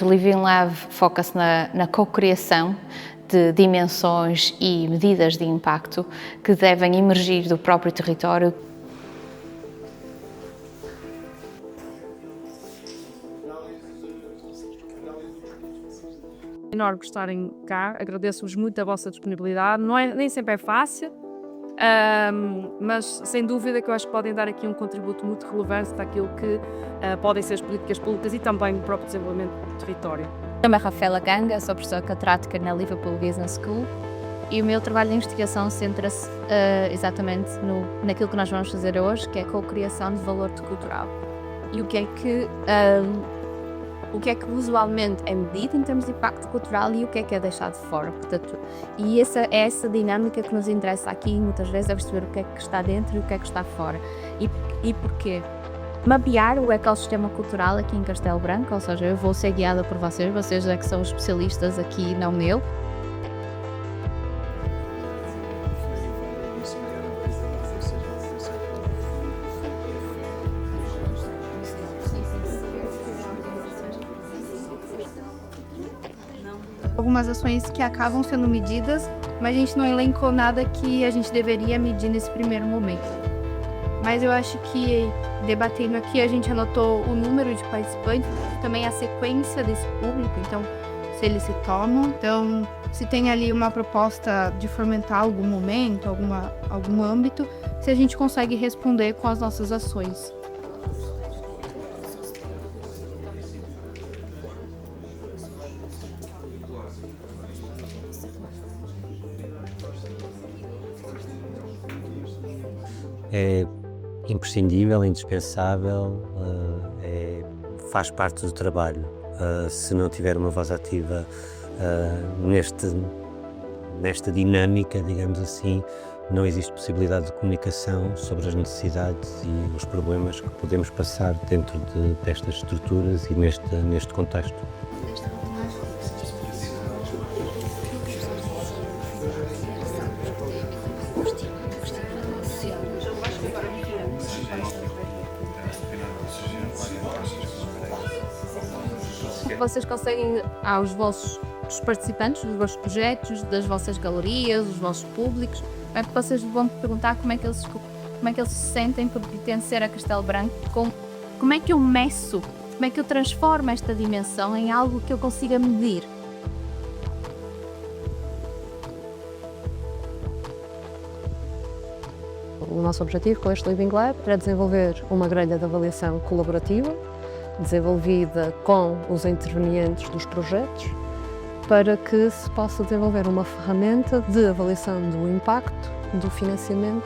O Living Lab foca-se na co-criação de dimensões e medidas de impacto que devem emergir do próprio território. É enorme estarem cá, agradeço-vos muito a vossa disponibilidade, nem sempre é fácil, mas sem dúvida que eu acho que podem dar aqui um contributo muito relevante daquilo que podem ser as políticas públicas e também o próprio desenvolvimento do território. Meu nome é Rafaela Ganga, sou professora catedrática na Liverpool Business School e o meu trabalho de investigação centra-se exatamente naquilo que nós vamos fazer hoje, que é a co-criação de valor cultural. E o que é que usualmente é medido em termos de impacto cultural e o que é deixado de fora. Portanto, e essa dinâmica que nos interessa aqui, muitas vezes, é perceber o que é que está dentro e o que é que está fora. E porquê? Mapear o ecossistema cultural aqui em Castelo Branco, ou seja, eu vou ser guiada por vocês é que são os especialistas aqui, não eu. Algumas ações que acabam sendo medidas, mas a gente não elencou nada que a gente deveria medir nesse primeiro momento. Mas eu acho que, debatendo aqui, a gente anotou o número de participantes, também a sequência desse público, então, se eles se tomam. Então, se tem ali uma proposta de fomentar algum momento, algum âmbito, se a gente consegue responder com as nossas ações. É imprescindível, indispensável, faz parte do trabalho. Se não tiver uma voz ativa nesta dinâmica, digamos assim, não existe possibilidade de comunicação sobre as necessidades e os problemas que podemos passar dentro destas estruturas e neste contexto. Vocês conseguem aos vossos participantes, dos vossos projetos, das vossas galerias, dos vossos públicos, é que vocês vão perguntar como é que eles se sentem por pertencer a Castelo Branco, como é que eu meço, como é que eu transformo esta dimensão em algo que eu consiga medir. O nosso objetivo com este Living Lab era desenvolver uma grelha de avaliação colaborativa, desenvolvida com os intervenientes dos projetos, para que se possa desenvolver uma ferramenta de avaliação do impacto do financiamento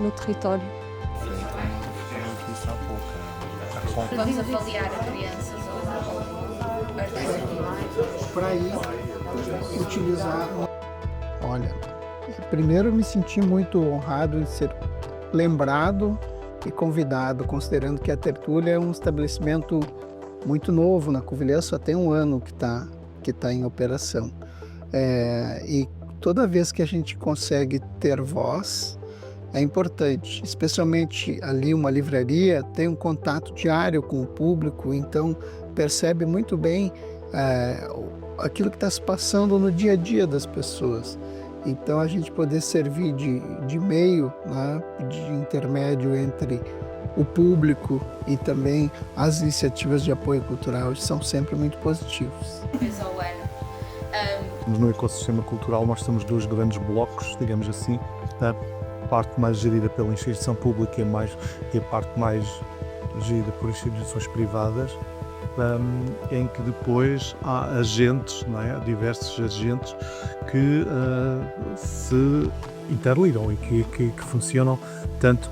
no território. Vamos avaliar crianças para aí utilizar. Olha, primeiro eu me senti muito honrado em ser lembrado e convidado, considerando que a Tertúlia é um estabelecimento muito novo na Covilhã, só tem um ano que tá em operação. E toda vez que a gente consegue ter voz, é importante, especialmente ali uma livraria tem um contato diário com o público, então percebe muito bem aquilo que está se passando no dia a dia das pessoas. Então a gente poder servir de meio, né, de intermédio entre o público e também as iniciativas de apoio cultural são sempre muito positivos. No ecossistema cultural nós temos dois grandes blocos, digamos assim, a parte mais gerida pela instituição pública e a parte mais gerida por instituições privadas, em que depois há agentes, não é? Diversos agentes que se interligam e que funcionam tanto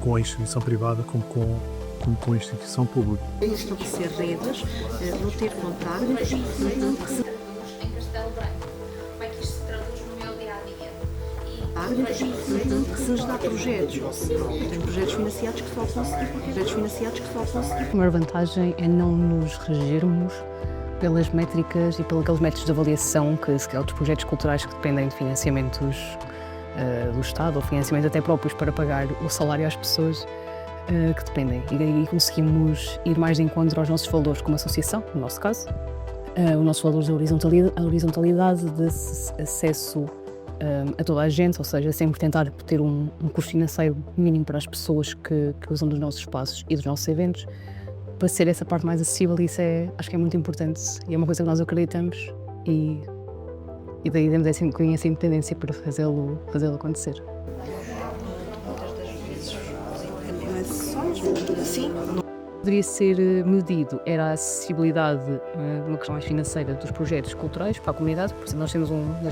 com a instituição privada como com a instituição pública. Estabelecer redes, ter contactos. em Castelo Branco, como é que isto se traduz no meu dia-a-dia? Se nos dá projetos, tem projetos financiados que só conseguir. A maior vantagem é não nos regirmos pelas métricas e pelos métodos de avaliação que se calhar outros projetos culturais que dependem de financiamentos do Estado ou financiamentos até próprios para pagar o salário às pessoas que dependem. E daí conseguimos ir mais de encontro aos nossos valores como associação, no nosso caso. Os nossos valores de horizontalidade, de acesso a toda a gente, ou seja, sempre tentar ter um custo financeiro mínimo para as pessoas que usam dos nossos espaços e dos nossos eventos, para ser essa parte mais acessível. Isso acho que é muito importante e é uma coisa que nós acreditamos e daí temos essa independência para fazê-lo acontecer. Sim. Poderia ser medido era a acessibilidade, numa questão mais financeira, dos projetos culturais para a comunidade. Por exemplo,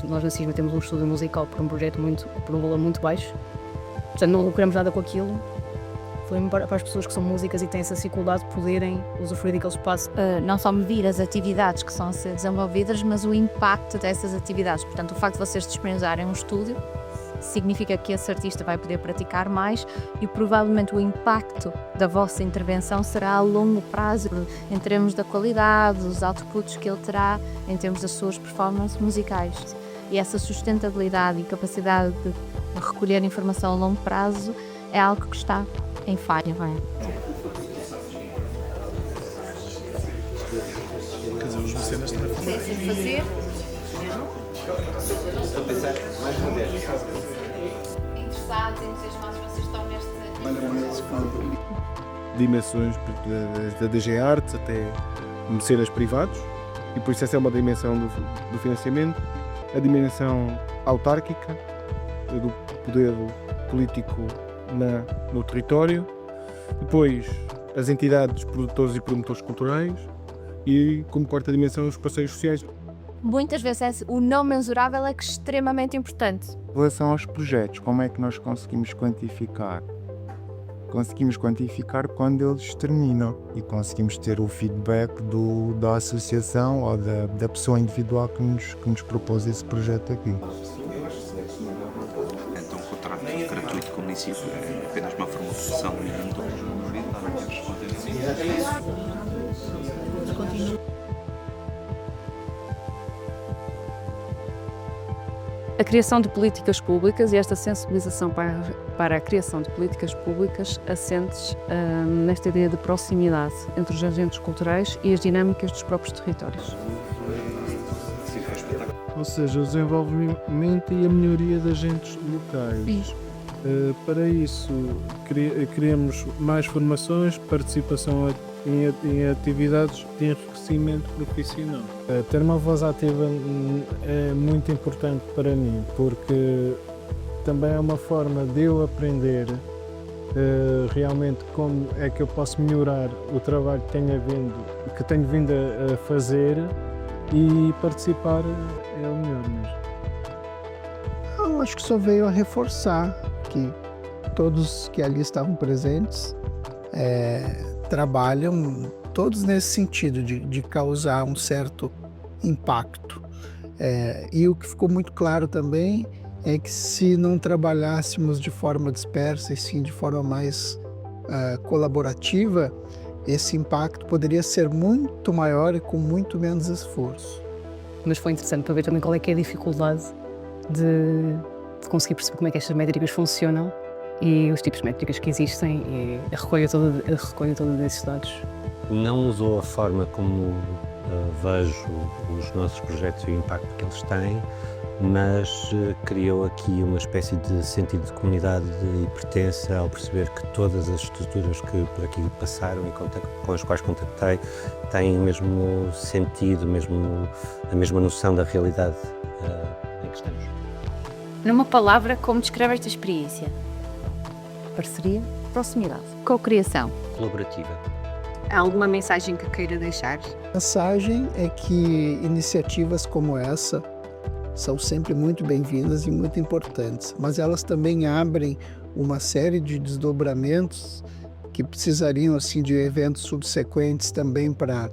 nós na CISMA temos um estúdio musical por um valor muito baixo. Portanto, não lucramos nada com aquilo. Foi para as pessoas que são músicas e têm essa dificuldade de poderem usufruir daquele espaço. Não só medir as atividades que são a ser desenvolvidas, mas o impacto dessas atividades. Portanto, o facto de vocês disponibilizarem um estúdio significa que esse artista vai poder praticar mais e provavelmente o impacto da vossa intervenção será a longo prazo, em termos da qualidade, dos outputs que ele terá, em termos das suas performances musicais. E essa sustentabilidade e capacidade de recolher informação a longo prazo é algo que está em falha, não é? Interessados, entusiasmados, vocês estão neste... Dimensões da DG Artes até mecenas privados, e por isso essa é uma dimensão do financiamento, a dimensão autárquica, do poder político no território, depois as entidades produtores e promotores culturais e, como quarta dimensão, os parceiros sociais. Muitas vezes o não mensurável é extremamente importante. Em relação aos projetos, como é que nós conseguimos quantificar? Conseguimos quantificar quando eles terminam e conseguimos ter o feedback da associação ou da pessoa individual que nos propôs esse projeto aqui. Então, o contrato gratuito com o município é apenas uma formalização e não todos os A criação de políticas públicas e esta sensibilização para a criação de políticas públicas assentes nesta ideia de proximidade entre os agentes culturais e as dinâmicas dos próprios territórios. Ou seja, o desenvolvimento e a melhoria de agentes locais. Para isso, queremos mais formações, participação em atividades de enriquecimento profissional. Ter uma voz ativa é muito importante para mim, porque também é uma forma de eu aprender realmente como é que eu posso melhorar o trabalho que tenho vindo a fazer e participar é o melhor mesmo. Eu acho que só veio a reforçar que todos que ali estavam presentes trabalham todos nesse sentido de causar um certo impacto. E o que ficou muito claro também é que se não trabalhássemos de forma dispersa e sim de forma mais colaborativa, esse impacto poderia ser muito maior e com muito menos esforço. Mas foi interessante para ver também qual é que é a dificuldade de conseguir perceber como é que estas métricas funcionam e os tipos de métricas que existem e a recolha toda desses dados. Não usou a forma como vejo os nossos projetos e o impacto que eles têm, mas criou aqui uma espécie de sentido de comunidade e pertença ao perceber que todas as estruturas que por aqui passaram e com as quais contactei têm o mesmo sentido, a mesma noção da realidade em que estamos. Numa palavra, como descreve esta experiência? Parceria, proximidade, cocriação, colaborativa. Há alguma mensagem que queira deixar? A mensagem é que iniciativas como essa são sempre muito bem-vindas e muito importantes, mas elas também abrem uma série de desdobramentos que precisariam assim de eventos subsequentes também para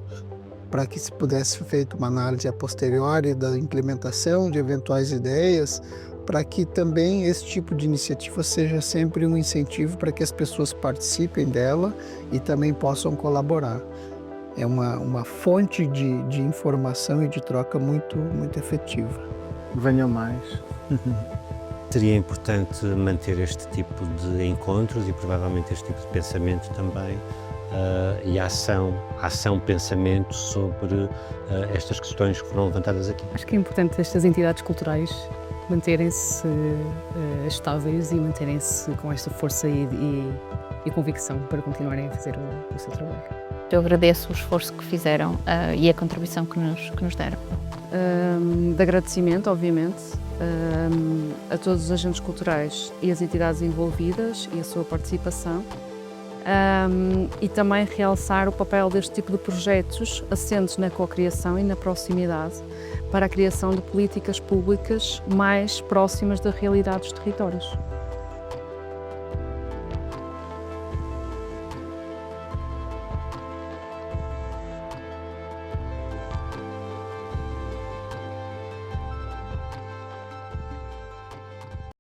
que se pudesse ser feita uma análise a posteriori da implementação de eventuais ideias, para que também esse tipo de iniciativa seja sempre um incentivo para que as pessoas participem dela e também possam colaborar. É uma fonte de informação e de troca muito efetiva. Venham mais. Seria importante manter este tipo de encontros e provavelmente este tipo de pensamento também e ação-pensamento sobre estas questões que foram levantadas aqui. Acho que é importante estas entidades culturais manterem-se estáveis e manterem-se com esta força e convicção para continuarem a fazer o seu trabalho. Eu agradeço o esforço que fizeram e a contribuição que nos deram. De agradecimento, obviamente, a todos os agentes culturais e as entidades envolvidas e a sua participação. E também realçar o papel deste tipo de projetos assentes na cocriação e na proximidade para a criação de políticas públicas mais próximas da realidade dos territórios.